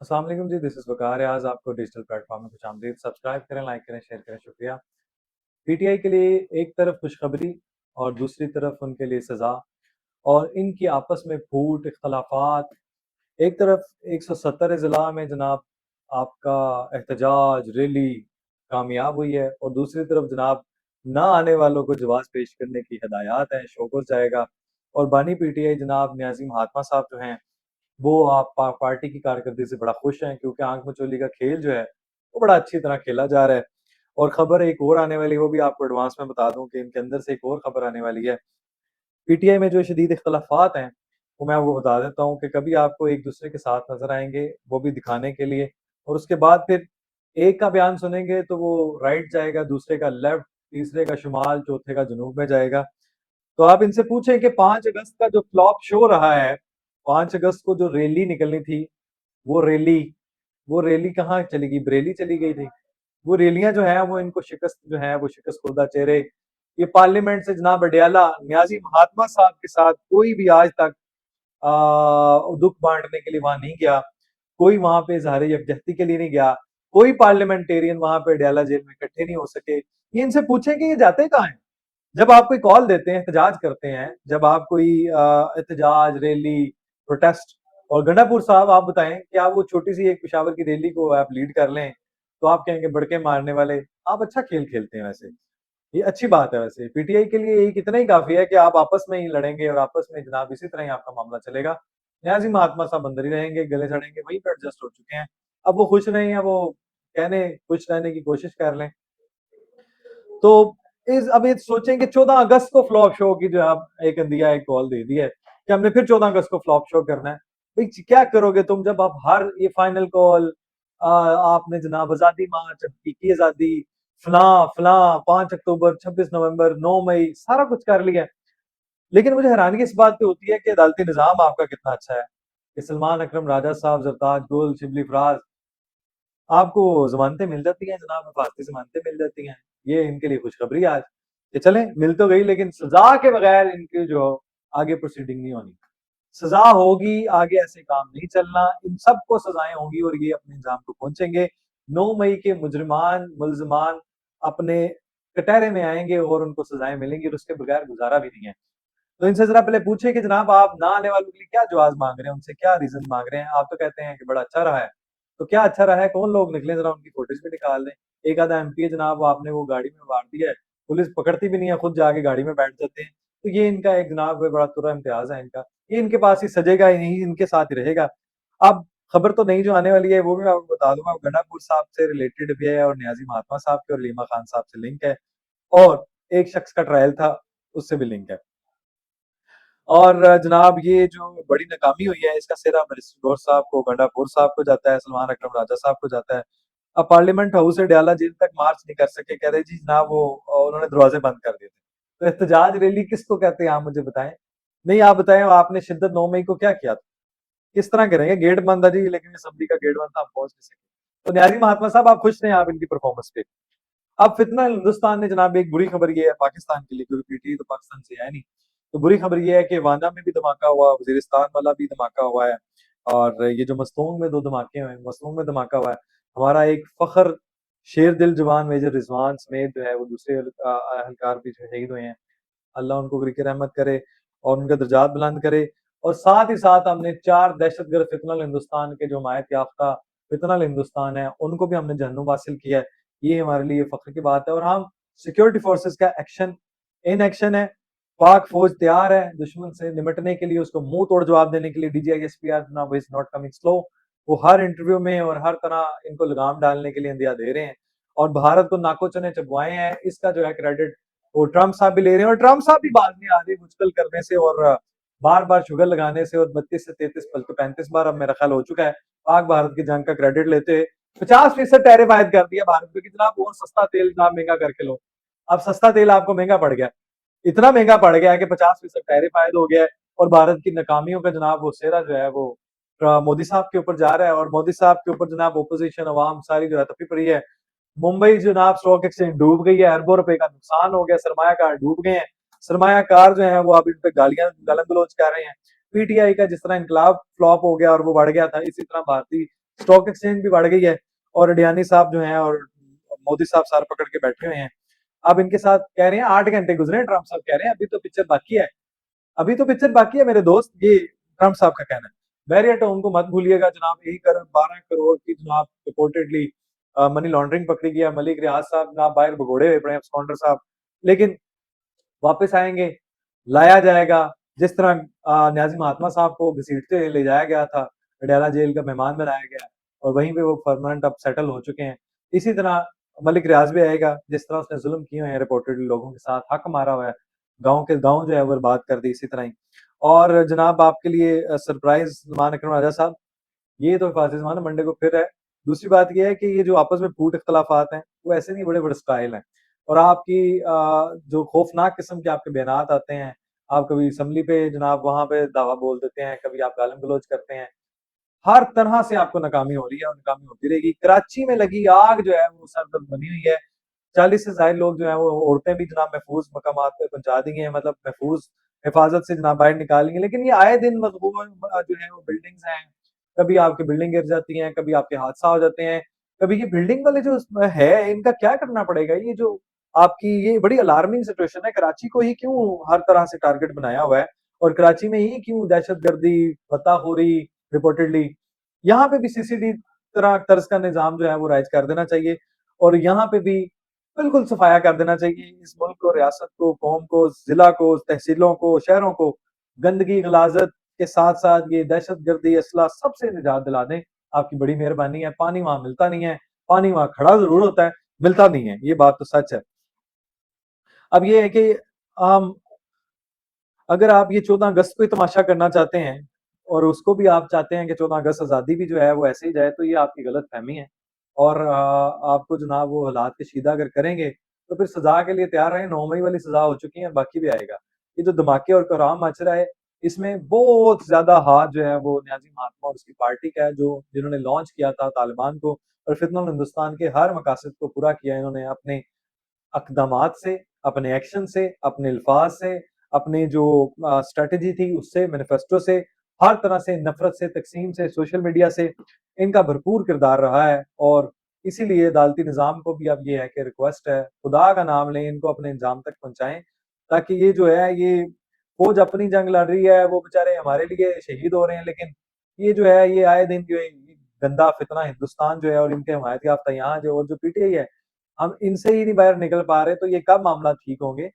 अस्सलाम वालेकुम जी, this is वकार आज आपको डिजिटल प्लेटफॉर्म में खुशामदीद। सब्सक्राइब करें, लाइक करें, शेयर करें, शुक्रिया। पीटीआई के लिए एक तरफ खुशखबरी और दूसरी तरफ उनके लिए सज़ा और इनकी आपस में फूट, इख्तलाफात। एक तरफ 170 ज़िला में जनाब आपका एहतजाज, रैली कामयाब हुई है और दूसरी तरफ जनाब ना आने वालों को जवाब पेश करने की हिदायत है, शोकस जाएगा। और बानी पीटीआई जनाब न्याज़ी महात्मा साहब जो हैं वो आप पार्टी की कारकर्दगी से बड़ा खुश हैं क्योंकि आंख मचोली का खेल जो है वो बड़ा अच्छी तरह खेला जा रहा है। और खबर एक और आने वाली है, वो भी आपको एडवांस में बता दूं कि इनके अंदर से एक और खबर आने वाली है। पीटीआई में जो शदीद इख्तलाफात हैं वो मैं आपको बता देता हूँ कि कभी आपको एक दूसरे के साथ नजर आएंगे, वो भी दिखाने के लिए। और उसके बाद फिर एक का बयान सुनेंगे तो वो राइट जाएगा, दूसरे का लेफ्ट, तीसरे का शुमाल, चौथे का जनूब में जाएगा। तो आप इनसे पूछें कि 5 अगस्त का जो फ्लॉप शो रहा है, 5 अगस्त को जो रैली निकलनी थी, वो रैली वो रैली कहाँ चली गई? बरेली चली गई थी। वो रैलियां जो है वो इनको शिकस्त जो है वो शिकस्त खुर्दा चेहरे। ये पार्लियामेंट से जनाब अडियाला न्याजी महात्मा साहब के साथ कोई भी आज तक दुख बांटने के लिए वहां नहीं गया, कोई वहां पे इजहार यकजहती के लिए नहीं गया, कोई पार्लियामेंटेरियन वहां पे अडियाला जेल में इकट्ठे नहीं हो सके। ये इनसे पूछें कि ये जाते कहाँ हैं? जब आप कोई कॉल देते हैं, एहतजाज करते हैं, जब आप कोई एहतजाज, रैली, प्रोटेस्ट, और गंडापुर साहब आप बताएं कि आप वो छोटी सी एक पिशावर की रैली को आप लीड कर लें तो आप कहेंगे बड़के मारने वाले। आप अच्छा खेल खेलते हैं वैसे, ये अच्छी बात है। वैसे पीटीआई के लिए एक इतना ही काफी है कि आप आपस में ही लड़ेंगे और आपस में जनाब इसी तरह ही आपका मामला चलेगा। न्याजी महात्मा साहब अंदर ही रहेंगे, गले सड़ेंगे, वहीं पर एडजस्ट हो चुके हैं। अब वो खुश नहीं है, वो कहने खुश रहने की कोशिश कर लें। तो इस अब ये सोचें कि 14 अगस्त को फ्लॉप शो की जो आप एक इंडिया एक कॉल दे दी है कि हमने फिर 14 अगस्त को फ्लॉप शो करना है। भाई क्या करोगे तुम जब आप हर ये फाइनल कॉल, आपने जनाब आजादी मार्च की आजादी, फला फला, 5 अक्टूबर, 26 नवंबर, 9 मई, सारा कुछ कर लिया है। लेकिन मुझे हैरानगी इस बात पे होती है कि अदालती निजाम आपका कितना अच्छा है कि सलमान अकरम, राजा साहब, जरताज गुल, शिबली फराज, आपको जमानतें मिल जाती हैं जनाब, हिफाजती जमानतें मिल जाती हैं। ये इनके लिए खुशखबरी आज कि चलें मिल तो गई, लेकिन सजा के बगैर इनकी जो आगे प्रोसीडिंग नहीं होनी। सजा होगी, आगे ऐसे काम नहीं चलना, इन सबको सजाएं होंगी और ये अपने इंजाम को पहुंचेंगे। 9 मई के मुजरिमान मुलजमान अपने कटहरे में आएंगे और उनको सजाएं मिलेंगी और उसके बगैर गुजारा भी नहीं है। तो इनसे जरा पहले पूछे कि जनाब आप ना आने वालों के लिए क्या जवाब मांग रहे हैं, उनसे क्या रीजन मांग रहे हैं। आप तो कहते हैं कि बड़ा अच्छा रहा है, तो क्या अच्छा रहा है, कौन लोग निकले, जरा उनकी फोटोज भी निकाल दें। एक आधा एमपी है जनाब, आपने वो गाड़ी में मार दिया है, पुलिस पकड़ती भी नहीं है, खुद जाके गाड़ी में बैठ जाते हैं। तो ये इनका एक जनाब बड़ा तुरा इम्तियाज है इनका, ये इनके पास ही सजेगा ही नहीं, इनके साथ ही रहेगा। अब खबर तो नहीं जो आने वाली है वो भी मैं आपको बता दूंगा, गंडापुर साहब से रिलेटेड भी है और न्याजी महात्मा साहब के और लीमा खान साहब से लिंक है, और एक शख्स का ट्रायल था उससे भी लिंक है। और जनाब ये जो बड़ी नाकामी हुई है इसका सिरा मिनिस्टर गौर साहब को, गंडापुर साहब को जाता है, सलमान अकरम राजा साहब को जाता है। अब पार्लियामेंट हाउस से डयाला जेल तक मार्च नहीं कर सके, कह रहे जी जनाब वो उन्होंने दरवाजे बंद कर दिए थे। तो एहतजाज रैली किसको कहते हैं आप मुझे बताएं। नहीं आप बताएं, आपने शिद्दत 9 मई को क्या किया था, किस तरह करेंगे? गेट बंद है जी, लेकिन असम्बली का गेट बंद था, हम पहुंच नहीं सके। तो न्याजी महात्मा साहब आप खुश नहीं, आप इनकी परफॉर्मेंस पे। अब फितना हिंदुस्तान ने जनाब, एक बुरी खबर ये है पाकिस्तान के लिए क्योंकि पीटीआई तो पाकिस्तान से है नहीं, तो बुरी खबर ये है कि वाना में भी धमाका हुआ, वजीरिस्तान वाला भी धमाका हुआ है, और ये जो मस्तूंग में 2 धमाके हुए हैं, मस्तूंग में धमाका हुआ है। हमारा एक फखर शेर दिल जवान मेजर रिजवान समेत जो है वो दूसरे अहलकार भी शहीद हुए हैं। अल्लाह उनको बरकत रहमत करे और उनका दर्जात बुलंद करे। और साथ ही साथ हमने 4 दहशतगर्द फितनल हिंदुस्तान के जो हिमायत याफ्ता फितनल हिंदुस्तान है उनको भी हमने जहन्नुम हासिल किया है। ये हमारे लिए फख्र की बात है और हम सिक्योरिटी फोर्सेस का एक्शन इन एक्शन है। पाक फौज तैयार है दुश्मन से निपटने के लिए, उसको मुंह तोड़ जवाब देने के लिए। डीजीआईएसपीआर जनाब इज नॉट कमिंग स्लो, वो हर इंटरव्यू में और हर तरह इनको लगाम डालने के लिए इंदिया दे रहे हैं और भारत को नाको चने चबवाए हैं। इसका जो है क्रेडिट वो ट्रम्प साहब भी ले रहे हैं और ट्रम्प साहब भी बाज नहीं आ रहे मुश्किल करने से और बार बार शुगर लगाने से। और 32 से 33 बल्कि 35 बार अब मेरा ख्याल हो चुका है पाक भारत की जंग का क्रेडिट लेते हुए 50% टैरिफ आयद कर दिया भारत पे कि जनाब और सस्ता तेल जनाब महंगा करके लो। अब सस्ता तेल आपको महंगा पड़ गया, इतना महंगा पड़ गया है कि 50% टैरिफ आयद हो गया है। और भारत की नाकामियों का जनाब वो सेहरा जो है वो मोदी साहब के ऊपर जा रहा है और मोदी साहब के ऊपर जनाब ओपोजिशन अवाम सारी जो है तफी पड़ी है। मुंबई जनाब स्टॉक एक्सचेंज डूब गई है, अरबों रुपए का नुकसान हो गया, सरमायाकार डूब गए हैं। सरमायाकार जो है वो अब इन पे गालियां गलन गलोच कर रहे हैं। पीटीआई का जिस तरह इनकलाब फ्लॉप हो गया और वो बढ़ गया था, इसी तरह भारतीय स्टॉक एक्सचेंज भी बढ़ गई है, और अडयानी साहब जो हैं और मोदी साहब सर पकड़ के बैठे हुए हैं। अब इनके साथ कह रहे हैं 8 घंटे गुजरे, ट्रम्प साहब कह रहे हैं अभी तो पिक्चर बाकी है, अभी तो पिक्चर बाकी है मेरे दोस्त, ये ट्रम्प साहब का कहना है। बैरियर टोन को मत भूलिएगा जनाब, 1 अरब 12 करोड़ की जनाब रिपोर्टेडली मनी लॉन्ड्रिंग पकड़ी गई है। मलिक रियाज साहब जनाब बाहर भगोड़े हुए पड़े हैं, स्कॉन्डर साहब, लेकिन वापस आएंगे, लाया जाएगा। जिस तरह न्याजी महात्मा साहब को घसीटते हुए ले जाया गया था, अडयाला जेल का मेहमान बनाया गया, और वहीं पे वो परमानेंट अब सेटल हो चुके हैं। इसी तरह मलिक रियाज भी आएगा, जिस तरह उसने जुल्म किए हैं रिपोर्टेडली लोगों के साथ, हक मारा हुआ है, गांव के गांव जो है बर्बाद कर दी, इसी तरह ही। और जनाब आपके लिए सरप्राइज मान अकरम राजा साहब, ये तो हिफाजत मान मंडे को फिर है। दूसरी बात ये है कि ये जो आपस में फूट इख्तलाफात हैं, वो ऐसे नहीं, बड़े बड़े स्टाइल हैं, और आपकी जो खौफनाक किस्म के आपके बयानात आते हैं, आप कभी असम्बली पे जनाब वहां पे दावा बोल देते हैं, कभी आप गालिम गलौज करते हैं, हर तरह से आपको नाकामी हो रही है और नाकामी होती रहेगी। कराची में लगी आग जो है वो सरदर्द बनी हुई है। 40 से ज्यादा लोग जो है वो औरतें भी जनाब महफूज मकामात पे पहुंचा दी हैं, मतलब महफूज हिफाजत से जनाब बाहर निकाली हैं। लेकिन ये आए दिन मजबूर जो है वो बिल्डिंग्स हैं, कभी आपकी बिल्डिंग गिर जाती हैं, कभी आपके हादसा हो जाते हैं, कभी ये बिल्डिंग वाले जो है इनका क्या करना पड़ेगा। ये जो आपकी ये बड़ी अलार्मिंग सिचुएशन है, कराची को ही क्यों हर तरह से टारगेट बनाया हुआ है, और कराची में ही क्यों दहशतगर्दी फताखोरी रिपोर्टेडली, यहाँ पे भी सीसीडी तरह तर्ज का निजाम जो है वो राइज कर देना चाहिए, और यहाँ पे भी बिल्कुल सफाया कर देना चाहिए। इस मुल्क को, रियासत को, कौम को, जिला को, तहसीलों को, शहरों को गंदगी गलाजत के साथ साथ ये दहशत गर्दी असला सबसे निजात दिला दें, आपकी बड़ी मेहरबानी है। पानी वहां मिलता नहीं है, पानी वहां खड़ा जरूर होता है, मिलता नहीं है, ये बात तो सच है। अब ये है कि आम अगर आप ये 14 अगस्त को ही तमाशा करना चाहते हैं, और उसको भी आप चाहते हैं कि 14 अगस्त आज़ादी भी जो है वो ऐसे ही जाए, तो ये आपकी गलत फहमी है। और आपको जनाब वो हालात कशीदा अगर करेंगे, तो फिर सजा के लिए तैयार रहें। 9 मई वाली सजा हो चुकी है, बाकी भी आएगा। ये जो धमाके और कोहराम मच रहा है, इसमें बहुत ज्यादा हाथ जो है वो न्याजी महात्मा और उसकी पार्टी का है, जो जिन्होंने लॉन्च किया था तालिबान को, और फितनुल हिंदुस्तान के हर मकासद को पूरा किया इन्होंने अपने अक़दामात से, अपने एक्शन से, अपने अल्फाज से, अपनी जो स्ट्रेटजी थी उससे, मैनिफेस्टो से, हर तरह से, नफरत से, तकसीम से, सोशल मीडिया से इनका भरपूर किरदार रहा है। और इसीलिए अदालती निज़ाम को भी अब ये है कि रिक्वेस्ट है, खुदा का नाम लें, इनको अपने अंजाम तक पहुंचाएं, ताकि ये जो है ये फौज अपनी जंग लड़ रही है, वो बेचारे हमारे लिए शहीद हो रहे हैं, लेकिन ये जो है ये आए दिन जो है गंदा फितना हिंदुस्तान जो है और इनके हमायत याफ्ता यहाँ जो, और जो पीटीआई है, हम इनसे ही नहीं बाहर निकल पा रहे, तो ये कब मामला ठीक होंगे।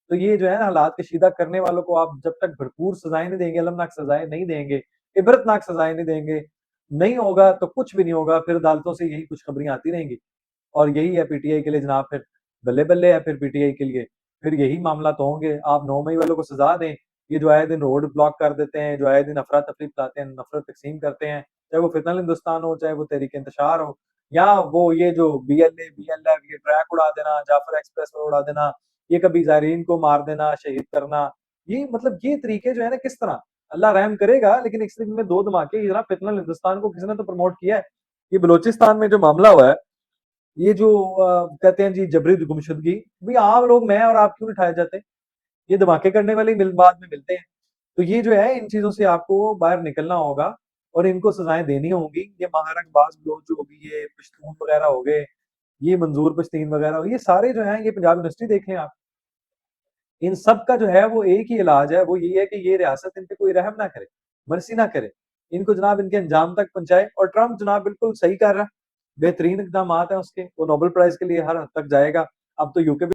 तो ये जो है ना हालात कशीदा करने वालों को आप जब तक भरपूर सजाएं नहीं देंगे, अलमनाक सजाएं नहीं देंगे, इबरतनाक सजाएं नहीं देंगे, नहीं होगा तो कुछ भी नहीं होगा। फिर अदालतों से यही खुशखबरियां आती रहेंगी, और यही है पीटीआई के लिए जनाब, फिर बल्ले बल्ले है फिर पीटीआई के लिए, फिर यही मामला तो होंगे। आप 9 मई वालों को सजा दें, ये जो आए दिन रोड ब्लॉक कर देते हैं, जो आए दिन अफरा तफरी फैलाते हैं, नफरत तकसीम करते हैं, चाहे वो फितनल हिंदुस्तान हो, चाहे वो तहरीक इंतशार हो, या वो ये जो बीएलए बीएलएफ, ये ट्रैक उड़ा देना, जाफर एक्सप्रेस में उड़ा देना, ये कभी जायरीन को मार देना, शहीद करना, ये मतलब ये तरीके जो है ना, किस तरह अल्लाह रहम करेगा। लेकिन एक दिन में 2 धमाके, ये जनाब फितनल हिंदुस्तान को किसी ने तो प्रमोट किया है। ये बलोचिस्तान में जो मामला हुआ है, ये जो कहते हैं जी जबरी गुमशुदगी, भाई आम लोग मैं और आप क्यों उठाए जाते हैं, ये धमाके करने वाले बाद में मिलते हैं। तो ये जो है इन चीजों से आपको बाहर निकलना होगा, और इनको सजाएं देनी होंगी। ये महारंगबाज लोग जो होगी, ये पश्तून वगैरह हो गए, ये मंजूर पश्तीन वगैरह हो, ये सारे जो हैं, ये पंजाब यूनिवर्सिटी देख लें आप, इन सब का जो है वो एक ही इलाज है, वो ये है कि ये रियासत इन पे कोई रहम ना करे, मर्सी ना करे, इनको जनाब इनके अंजाम तक पहुंचाए। और ट्रम्प जनाब बिल्कुल सही कर रहा है, बेहतरीन इकदाम है उसके, वो नोबेल प्राइज के लिए हर हद तक जाएगा। अब तो यूके